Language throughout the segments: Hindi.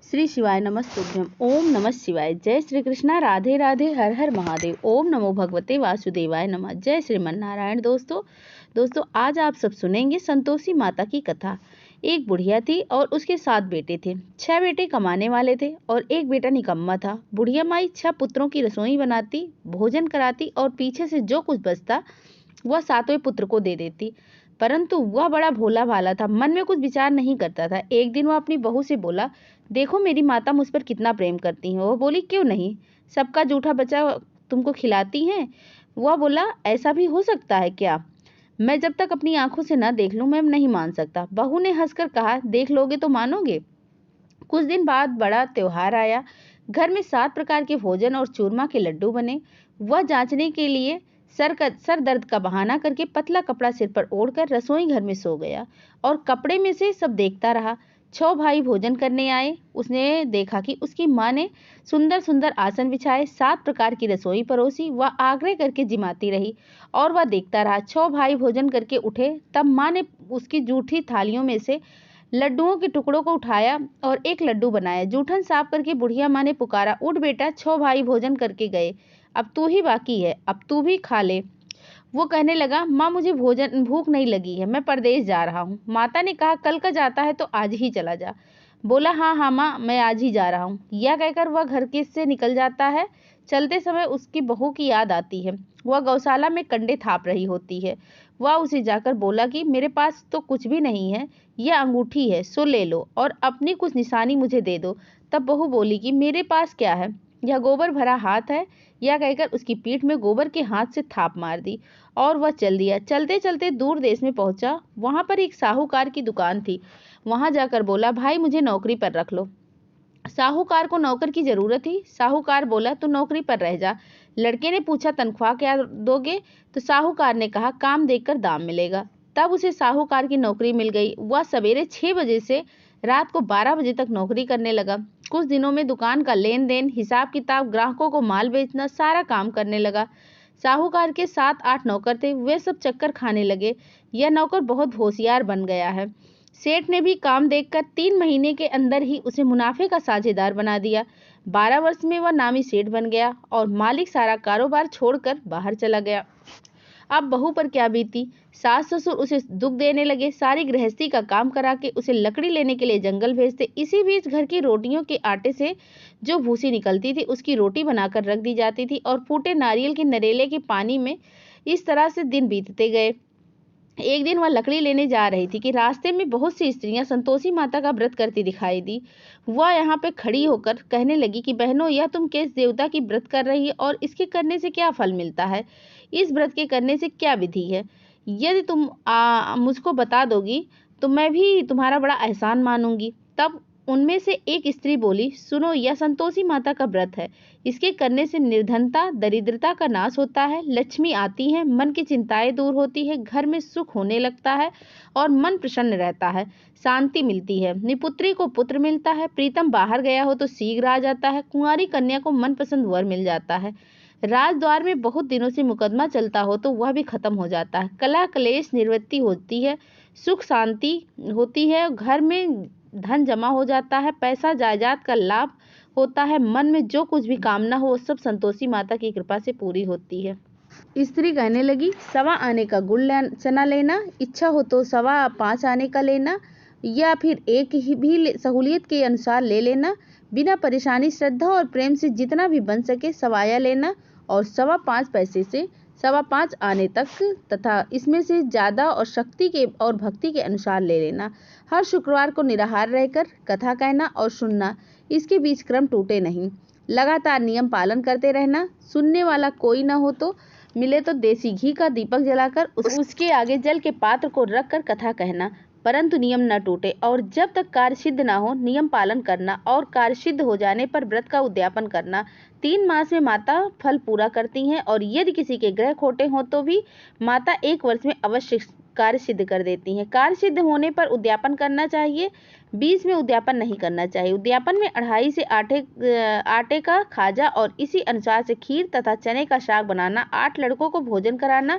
श्री शिवाय नमस्तुभ्यम। ओम नमः शिवाय। जय श्री कृष्णा। राधे राधे। हर हर महादेव। ओम नमो भगवते वासुदेवाय नमः। जय श्रीमन नारायण। दोस्तों आज आप सब सुनेंगे संतोषी माता की कथा। एक बुढ़िया थी और उसके 7 बेटे थे। 6 बेटे कमाने वाले थे और एक बेटा निकम्मा था। बुढ़िया माई 6 पुत्रों की रसोई बनाती, भोजन कराती और पीछे से जो कुछ बचता वह 7वें पुत्र को दे देती। परंतु वह बड़ा भोला भाला था, मन में कुछ विचार नहीं करता था। एक दिन वह अपनी बहू से बोला, देखो मेरी माता मुझ पर कितना प्रेम करती है। वह बोली, क्यों नहीं, सबका जूठा बचा तुमको खिलाती हैं। वह बोला, ऐसा भी हो सकता है क्या? मैं जब तक अपनी आंखों से न देख लूं मैं नहीं मान सकता। बहू ने हंसकर कहा, देख लोगे तो मानोगे। कुछ दिन बाद बड़ा त्योहार आया। घर में 7 प्रकार के भोजन और चूरमा के लड्डू बने। वह जांचने के लिए सर दर्द का बहाना करके पतला कपड़ा सिर पर ओढ़कर रसोई घर में सो गया और कपड़े में से सब देखता रहा। 6 भाई भोजन करने आए। उसने देखा कि उसकी माँ ने सुंदर सुंदर आसन बिछाए, 7 प्रकार की रसोई परोसी। वह आग्रह करके जिमाती रही और वह देखता रहा। 6 भाई भोजन करके उठे, तब माँ ने उसकी जूठी थालियों में से लड्डुओं के टुकड़ों को उठाया और एक लड्डू बनाया। जूठन साफ करके बुढ़िया माँ ने पुकारा, उठ बेटा, 6 भाई भोजन करके गए, अब तू ही बाकी है, अब तू भी खा ले। वो कहने लगा, माँ मुझे भूख नहीं लगी है, मैं परदेश जा रहा हूँ। माता ने कहा, कल का जाता है तो आज ही चला जा। बोला, हाँ हाँ माँ, मैं आज ही जा रहा हूँ। यह कहकर वह घर के से निकल जाता है। चलते समय उसकी बहू की याद आती है। वह गौशाला में कंडे थाप रही होती है। वह उसे जाकर बोला कि मेरे पास तो कुछ भी नहीं है, यह अंगूठी है, सो ले लो और अपनी कुछ निशानी मुझे दे दो। तब बहू बोली कि मेरे पास क्या है, यह गोबर भरा हाथ है। यह कहकर उसकी पीठ में गोबर के हाथ से थाप मार दी और वह चल दिया। चलते चलते दूर देश में पहुंचा। वहां पर एक साहूकार की दुकान थी। वहां जाकर बोला, भाई मुझे नौकरी पर रख लो। साहूकार को नौकर की जरूरत थी। साहूकार बोला, तू नौकरी पर रह जा। लड़के ने पूछा, तनख्वाह क्या दोगे? तो साहूकार ने कहा, काम देखकर दाम मिलेगा। तब उसे साहूकार की नौकरी मिल गई। वह सवेरे 6 बजे से रात को 12 बजे तक नौकरी करने लगा। कुछ दिनों में दुकान का लेन देन, हिसाब किताब, ग्राहकों को माल बेचना, सारा काम करने लगा। साहूकार के 7-8 नौकर थे, वे सब चक्कर खाने लगे। यह नौकर बहुत होशियार बन गया है। सेठ ने भी काम देखकर 3 महीने के अंदर ही उसे मुनाफे का साझेदार बना दिया। 12 वर्ष में वह नामी सेठ बन गया और मालिक सारा कारोबार छोड़कर बाहर चला गया। अब बहू पर क्या बीती। सास ससुर उसे दुख देने लगे, सारी गृहस्थी का काम करा के उसे लकड़ी लेने के लिए जंगल भेजते। इसी बीच घर की रोटियों के आटे से जो भूसी निकलती थी उसकी रोटी बनाकर रख दी जाती थी और फूटे नारियल के नरेले के पानी में इस तरह से दिन बीतते गए। एक दिन वह लकड़ी लेने जा रही थी कि रास्ते में बहुत सी स्त्रियां संतोषी माता का व्रत करती दिखाई दी। वह यहाँ पे खड़ी होकर कहने लगी कि बहनों, यह तुम किस देवता की व्रत कर रही है और इसके करने से क्या फल मिलता है, इस व्रत के करने से क्या विधि है? यदि तुम मुझको बता दोगी तो मैं भी तुम्हारा बड़ा एहसान मानूंगी। तब उनमें से एक स्त्री बोली, सुनो, यह संतोषी माता का व्रत है। इसके करने से निर्धनता, दरिद्रता का नाश होता है, लक्ष्मी आती है, मन की चिंताएं दूर होती है, घर में सुख होने लगता है और मन प्रसन्न रहता है, शांति मिलती है, निपुत्री को पुत्र मिलता है, प्रीतम बाहर गया हो तो शीघ्र आ जाता है, कुंवारी कन्या को मनपसंद वर मिल जाता है, राजद्वार में बहुत दिनों से मुकदमा चलता हो तो वह भी खत्म हो जाता है, कलह क्लेश निवृत्ति होती है, सुख शांति होती है, घर में धन जमा हो जाता है, पैसा जायदाद का लाभ होता है, मन में जो कुछ भी कामना हो वो सब संतोषी माता की कृपा से पूरी होती है। स्त्री कहने लगी, 1.25 आने का गुड़ चना लेना, इच्छा हो तो 5.25 आने का लेना या फिर एक ही भी सहूलियत के अनुसार ले लेना, बिना परेशानी श्रद्धा और प्रेम से जितना भी बन सके सवाया लेना और 5.25 पैसे से 5.25 आने तक तथा इसमें से ज़्यादा और शक्ति के और भक्ति के अनुसार ले लेना। हर शुक्रवार को निराहार रहकर कथा कहना और सुनना, इसके बीच क्रम टूटे नहीं। लगातार नियम पालन करते रहना। सुनने वाला कोई न हो तो मिले तो देसी घी का दीपक जलाकर उसके आगे जल के पात्र को रखकर कथा कहना, परंतु नियम न टूटे। और जब तक कार्य सिद्ध न हो नियम पालन करना और कार्य सिद्ध हो जाने पर व्रत का उद्यापन करना। 3 मास में माता फल पूरा करती हैं और यदि किसी के ग्रह खोटे हों तो भी माता 1 वर्ष में अवश्य कार्य सिद्ध कर देती हैं। कार्य सिद्ध होने पर उद्यापन करना चाहिए, बीच में उद्यापन नहीं करना चाहिए। उद्यापन में 2.5 से आटे का खाजा और इसी अनुसार से खीर तथा चने का साग बनाना, 8 लड़कों को भोजन कराना,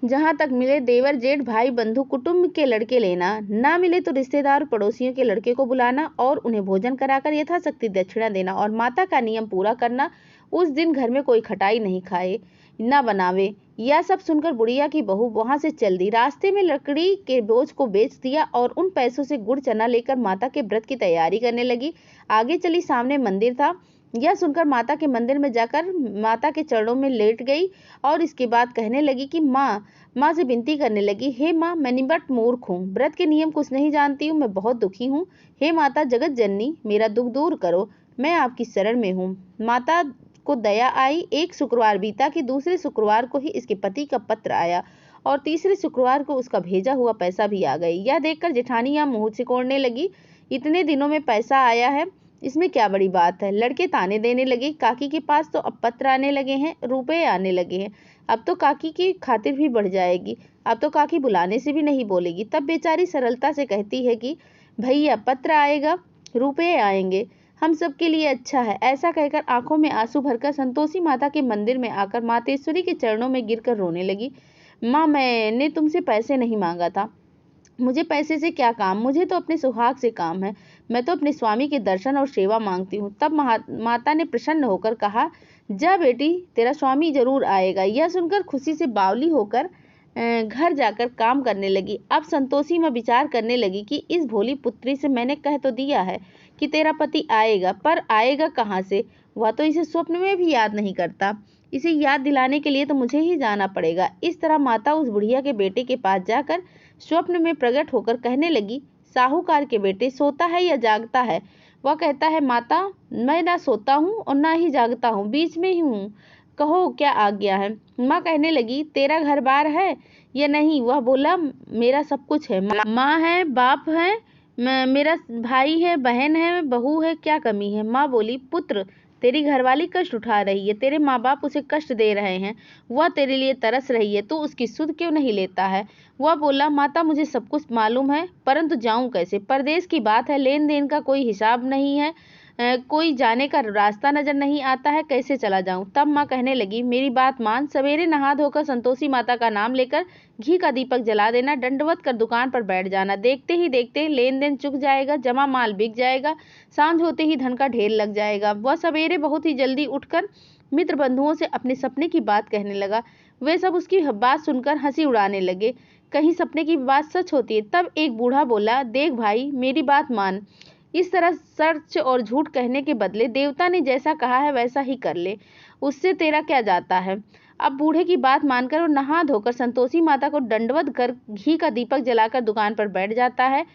जहाँ तक मिले देवर जेठ भाई बंधु कुटुंब के लड़के लेना, ना मिले तो रिश्तेदार पड़ोसियों के लड़के को बुलाना और उन्हें भोजन कराकर यथाशक्ति दक्षिणा देना। और माता का नियम पूरा करना, उस दिन घर में कोई खटाई नहीं खाए ना बनावे। यह सब सुनकर बुढ़िया की बहू वहां से चल दी। रास्ते में लकड़ी के बोझ को बेच दिया और उन पैसों से गुड़ चना लेकर माता के व्रत की तैयारी करने लगी। आगे चली, सामने मंदिर था। यह सुनकर माता के मंदिर में जाकर माता के चरणों में लेट गई और इसके बाद कहने लगी कि माँ से विनती करने लगी, हे माँ, मैं निबट मूर्ख हूँ, व्रत के नियम कुछ नहीं जानती हूँ, मैं बहुत दुखी हूँ। हे माता जगत जननी, मेरा दुख दूर करो, मैं आपकी शरण में हूँ। माता को दया आई। एक शुक्रवार बीता कि दूसरे शुक्रवार को ही इसके पति का पत्र आया और तीसरे शुक्रवार को उसका भेजा हुआ पैसा भी आ गई। यह देखकर जेठानियां मुंह सिकोड़ने लगी, इतने दिनों में पैसा आया है, इसमें क्या बड़ी बात है। लड़के ताने देने लगे, काकी के पास तो अब पत्र आने लगे हैं, रुपए आने लगे हैं, अब तो काकी की खातिर भी बढ़ जाएगी, अब तो काकी बुलाने से भी नहीं बोलेगी। तब बेचारी सरलता से कहती है कि भैया पत्र आएगा, रुपए आएंगे, हम सबके लिए अच्छा है। ऐसा कहकर आंखों में आंसू भरकर संतोषी माता के मंदिर में आकर मातेश्वरी के चरणों में गिरकर रोने लगी। माँ, मैंने तुमसे पैसे नहीं मांगा था, मुझे पैसे से क्या काम, मुझे तो अपने सुहाग से काम है, मैं तो अपने स्वामी के दर्शन और सेवा मांगती हूँ। तब माता ने प्रसन्न होकर कहा, जा बेटी, तेरा स्वामी जरूर आएगा। यह सुनकर खुशी से बावली होकर घर जाकर काम करने लगी। अब संतोषी में विचार करने लगी कि इस भोली पुत्री से मैंने कह तो दिया है कि तेरा पति आएगा, पर आएगा कहाँ से, वह तो इसे स्वप्न में भी याद नहीं करता। इसे याद दिलाने के लिए तो मुझे ही जाना पड़ेगा। इस तरह माता उस बुढ़िया के बेटे के पास जाकर स्वप्न में प्रकट होकर कहने लगी, साहूकार के बेटे, सोता है या जागता है? वह कहता है, माता, मैं ना सोता हूँ और ना ही जागता हूँ, बीच में ही हूँ, कहो क्या आज्ञा है। माँ कहने लगी, तेरा घर बार है या नहीं? वह बोला, मेरा सब कुछ है, माँ है, बाप है, मेरा भाई है, बहन है, बहू है, क्या कमी है? माँ बोली, पुत्र, तेरी घरवाली कष्ट उठा रही है, तेरे माँ बाप उसे कष्ट दे रहे हैं, वह तेरे लिए तरस रही है, तू उसकी सुध क्यों नहीं लेता है? वह बोला, माता, मुझे सब कुछ मालूम है, परंतु जाऊं कैसे? परदेश की बात है, लेन देन का कोई हिसाब नहीं है, कोई जाने का रास्ता नजर नहीं आता है, कैसे चला जाऊं? तब माँ कहने लगी, मेरी बात मान, सवेरे नहा धोकर संतोषी माता का नाम लेकर घी का दीपक जला देना, दंडवत कर दुकान पर बैठ जाना, देखते ही देखते लेन देन चुक जाएगा, जमा माल बिक जाएगा, सांझ होते ही धन का ढेर लग जाएगा। वह सवेरे बहुत ही जल्दी उठकर मित्र बंधुओं से अपने सपने की बात कहने लगा। वे सब उसकी बात सुनकर हंसी उड़ाने लगे, कहीं सपने की बात सच होती है। तब एक बूढ़ा बोला, देख भाई, मेरी बात मान, इस तरह सच और झूठ कहने के बदले देवता ने जैसा कहा है वैसा ही कर ले, उससे तेरा क्या जाता है? अब बूढ़े की बात मानकर और नहा धोकर संतोषी माता को दंडवत कर घी का दीपक जलाकर दुकान पर बैठ जाता है।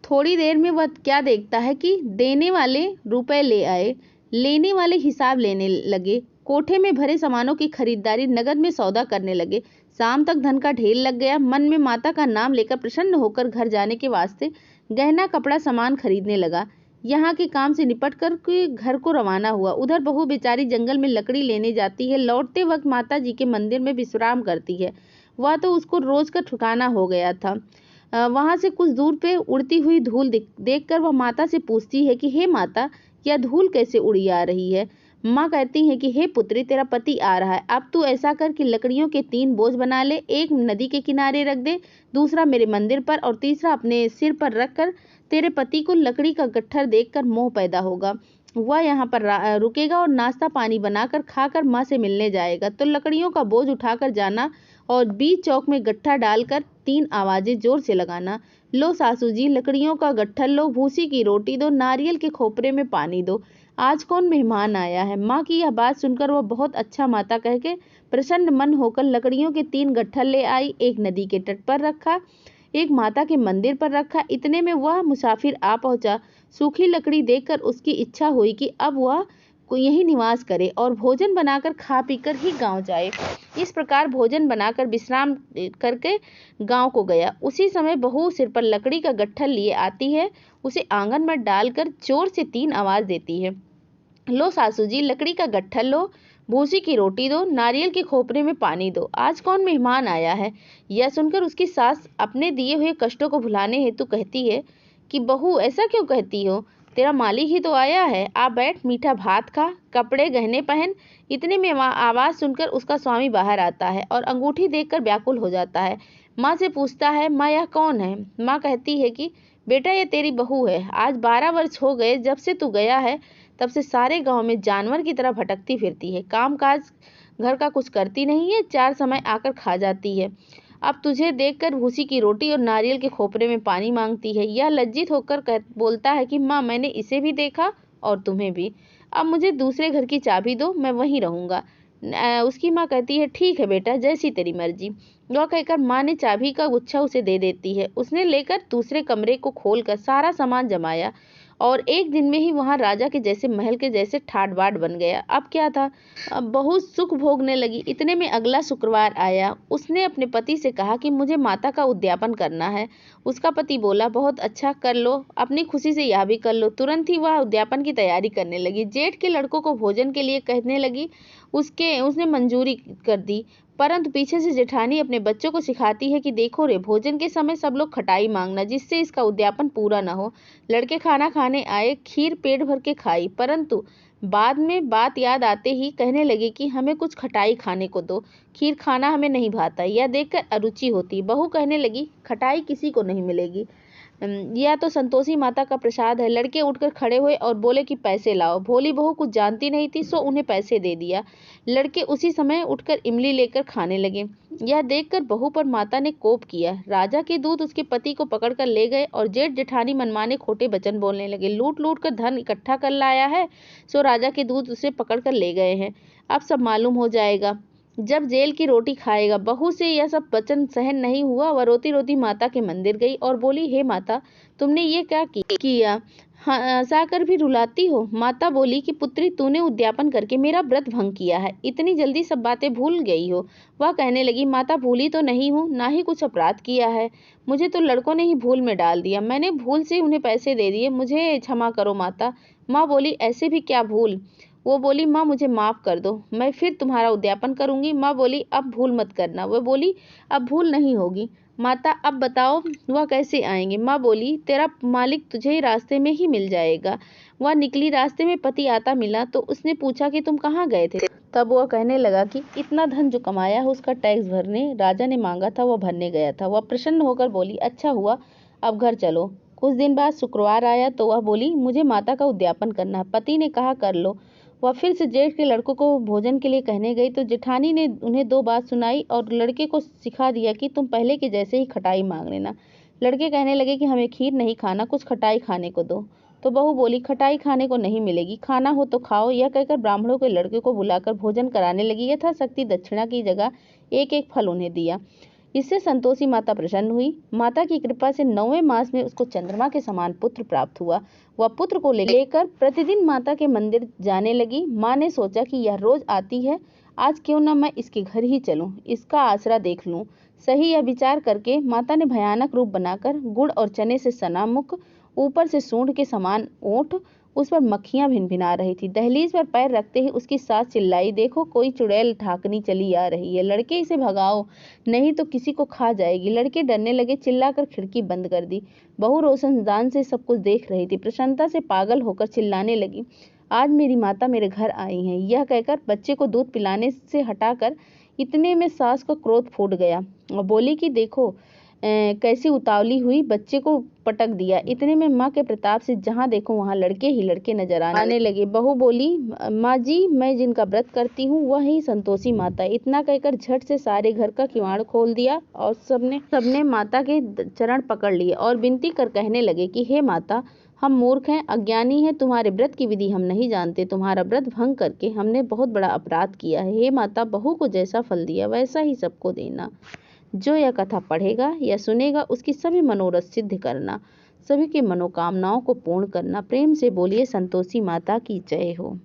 थोड़ी देर में वह क्या देखता है कि देने वाले रुपए ले आए, लेने वाले हिसाब लेने लगे, कोठे में भरे सामानों की खरीदारी नगद में सौदा करने लगे। शाम तक धन का ढेर लग गया। मन में माता का नाम लेकर प्रसन्न होकर घर जाने के वास्ते गहना कपड़ा सामान खरीदने लगा। यहाँ के काम से निपट कर के घर को रवाना हुआ। उधर बहू बेचारी जंगल में लकड़ी लेने जाती है, लौटते वक्त माता जी के मंदिर में विश्राम करती है। वह तो उसको रोज का ठिकाना हो गया था। वहां से कुछ दूर पे उड़ती हुई धूल देखकर वह माता से पूछती है कि हे माता, यह धूल कैसे उड़ी आ रही है? माँ कहती है कि हे पुत्री, तेरा पति आ रहा है, अब तू ऐसा कर कि लकड़ियों के 3 बोझ बना ले, एक नदी के किनारे रख दे, दूसरा मेरे मंदिर पर और तीसरा अपने सिर पर रख कर तेरे पति को लकड़ी का गट्ठर देखकर मोह पैदा होगा। वह यहाँ पर रुकेगा और नाश्ता पानी बनाकर खाकर माँ से मिलने जाएगा। तो लकड़ियों का बोझ उठाकर जाना और बीच चौक में गट्ठा डालकर 3 आवाजें जोर से लगाना, लो सासू जी, लकड़ियों का गट्ठर लो, भूसी की रोटी दो, नारियल के खोपरे में पानी दो, आज कौन मेहमान आया है? माँ की यह बात सुनकर वह बहुत अच्छा माता कह के प्रसन्न मन होकर लकड़ियों के 3 गट्ठर ले आई। एक नदी के तट पर रखा, एक माता के मंदिर पर रखा। इतने में वह मुसाफिर आ पहुंचा। सूखी लकड़ी देखकर उसकी इच्छा हुई कि अब वह यही निवास करे और भोजन बनाकर खा पीकर ही गांव जाए। इस प्रकार भोजन बनाकर विश्राम करके गांव को गया। उसी समय बहू सिर पर लकड़ी का गट्ठर लिए आती है, उसे आंगन में डालकर जोर से 3 आवाज देती है, लो सासू जी, लकड़ी का गट्ठर लो, भूसी की रोटी दो, नारियल के खोपरे में पानी दो, आज कौन मेहमान आया है? यह सुनकर उसकी सास अपने दिए हुए कष्टों को भुलाने हेतु कहती है कि बहू, ऐसा क्यों कहती हो? तेरा मालिक ही तो आया है, आ बैठ, मीठा भात खा, कपड़े गहने पहन। इतने में आवाज़ सुनकर उसका स्वामी बाहर आता है और अंगूठी देखकर व्याकुल हो जाता है। माँ से पूछता है, माँ यह कौन है? माँ कहती है कि बेटा ये तेरी बहू है। आज 12 वर्ष हो गए जब से तू गया है, तब से सारे गांव में जानवर की तरह भटकती फिरती है, काम काज घर का कुछ करती नहीं है, 4 समय आकर खा जाती है। अब तुझे देखकर भूसी की रोटी और नारियल के खोपरे में पानी मांगती है। यह लज्जित होकर बोलता है कि माँ मैंने इसे भी देखा और तुम्हें भी। अब मुझे दूसरे घर की चाबी दो, मैं वहीं रहूँगा। उसकी माँ कहती है ठीक है बेटा, जैसी तेरी मर्जी। वह कहकर माँ ने चाबी का गुच्छा उसे दे देती है। उसने लेकर दूसरे कमरे को खोलकर सारा सामान जमाया और एक दिन में ही वहां राजा के जैसे महल के जैसे ठाट बाट बन गया। अब क्या था, अब बहुत सुख भोगने लगी। इतने में अगला शुक्रवार आया। उसने अपने पति से कहा कि मुझे माता का उद्यापन करना है। उसका पति बोला बहुत अच्छा, कर लो, अपनी खुशी से यह भी कर लो। तुरंत ही वह उद्यापन की तैयारी करने लगी। जेठ के लड़कों को भोजन के लिए कहने लगी। उसने मंजूरी कर दी, परंतु पीछे से जेठानी अपने बच्चों को सिखाती है कि देखो रे, भोजन के समय सब लोग खटाई मांगना, जिससे इसका उद्यापन पूरा न हो। लड़के खाना खाने आए, खीर पेट भर के खाई, परंतु बाद में बात याद आते ही कहने लगे कि हमें कुछ खटाई खाने को दो, खीर खाना हमें नहीं भाता। यह देखकर अरुचि होती। बहू कहने लगी खटाई किसी को नहीं मिलेगी, यह तो संतोषी माता का प्रसाद है। लड़के उठकर खड़े हुए और बोले कि पैसे लाओ। भोली बहू कुछ जानती नहीं थी, सो उन्हें पैसे दे दिया। लड़के उसी समय उठकर इमली लेकर खाने लगे। यह देखकर बहू पर माता ने कोप किया। राजा के दूत उसके पति को पकड़कर ले गए और जेठ जेठानी मनमाने खोटे वचन बोलने लगे। लूट लूट कर धन इकट्ठा कर लाया है, सो राजा के दूत उसे पकड़कर ले गए हैं। अब सब मालूम हो जाएगा जब जेल की रोटी खाएगा। बहू से यह सब वचन सहन नहीं हुआ। वह रोती रोती माता के मंदिर गई और बोली, हे माता, तुमने ये क्या किया? हंसाकर भी रुलाती हो। माता बोली कि पुत्री, तूने उद्यापन करके मेरा व्रत भंग किया है, इतनी जल्दी सब बातें भूल गई हो। वह कहने लगी, माता भूली तो नहीं हूँ, ना ही कुछ अपराध किया है, मुझे तो लड़कों ने ही भूल में डाल दिया, मैंने भूल से उन्हें पैसे दे दिए, मुझे क्षमा करो माता। माँ बोली, ऐसे भी क्या भूल? वो बोली, माँ मुझे माफ़ कर दो, मैं फिर तुम्हारा उद्यापन करूंगी। माँ बोली, अब भूल मत करना। वह बोली, अब भूल नहीं होगी। माता, अब बताओ वह कैसे आएंगे? माँ बोली, तेरा मालिक तुझे रास्ते में ही मिल जाएगा। वह निकली, रास्ते में पति आता मिला तो उसने पूछा कि तुम कहाँ गए थे? तब वह कहने लगा कि इतना धन जो कमाया है उसका टैक्स भरने राजा ने मांगा था, वह भरने गया था। वह प्रसन्न होकर बोली, अच्छा हुआ, अब घर चलो। कुछ दिन बाद शुक्रवार आया तो वह बोली, मुझे माता का उद्यापन करना है। पति ने कहा, कर लो। वह फिर से जेठ के लड़कों को भोजन के लिए कहने गई तो जेठानी ने उन्हें 2 बात सुनाई और लड़के को सिखा दिया कि तुम पहले के जैसे ही खटाई मांग लेना। लड़के कहने लगे कि हमें खीर नहीं खाना, कुछ खटाई खाने को दो। तो बहू बोली, खटाई खाने को नहीं मिलेगी, खाना हो तो खाओ। यह कहकर ब्राह्मणों के लड़के को बुलाकर भोजन कराने लगी। यथाशक्ति दक्षिणा की जगह एक एक फल उन्हें दिया। इससे संतोषी माता प्रसन्न हुई। माता की कृपा से 9वें मास में उसको चंद्रमा के समान पुत्र प्राप्त हुआ। वह पुत्र को लेकर प्रतिदिन माता के मंदिर जाने लगी। माँ ने सोचा कि यह रोज आती है, आज क्यों न मैं इसके घर ही चलूं, इसका आसरा देख लूं। सही यह विचार करके माता ने भयानक रूप बनाकर गुड़ और चने से सना मुख, ऊपर से सूंड के समान ओंठ, उस पर मक्खियां भिनभिना रही थी। दहलीज पर पैर रखते ही उसकी सास चिल्लाई, देखो कोई चुड़ैल ढाकनी चली आ रही है, लड़के इसे भगाओ, नहीं तो किसी को खा जाएगी। लड़के डरने लगे, चिल्लाकर खिड़की बंद कर दी। बहू रोशनदान से सब कुछ देख रही थी, प्रसन्नता से पागल होकर चिल्लाने लगी, आज मेरी माता मेरे घर आई हैं। यह कहकर बच्चे को दूध पिलाने से हटाकर इतने में सास को क्रोध फूट गया और बोली कि देखो कैसी उतावली हुई, बच्चे को पटक दिया। इतने में माँ के प्रताप से जहाँ देखो वहाँ लड़के ही लड़के नजर आने लगे। बहू बोली, माँ जी, मैं जिनका व्रत करती हूँ वही संतोषी माता। इतना कहकर झट से सारे घर का किवाड़ खोल दिया और सबने माता के चरण पकड़ लिए और विनती कर कहने लगे कि हे माता, हम मूर्ख हैं, अज्ञानी हैं, तुम्हारे व्रत की विधि हम नहीं जानते, तुम्हारा व्रत भंग करके हमने बहुत बड़ा अपराध किया है। हे माता, बहू को जैसा फल दिया वैसा ही सबको देना। जो यह कथा पढ़ेगा या सुनेगा उसकी सभी मनोरथ सिद्ध करना, सभी की मनोकामनाओं को पूर्ण करना। प्रेम से बोलिए संतोषी माता की जय हो।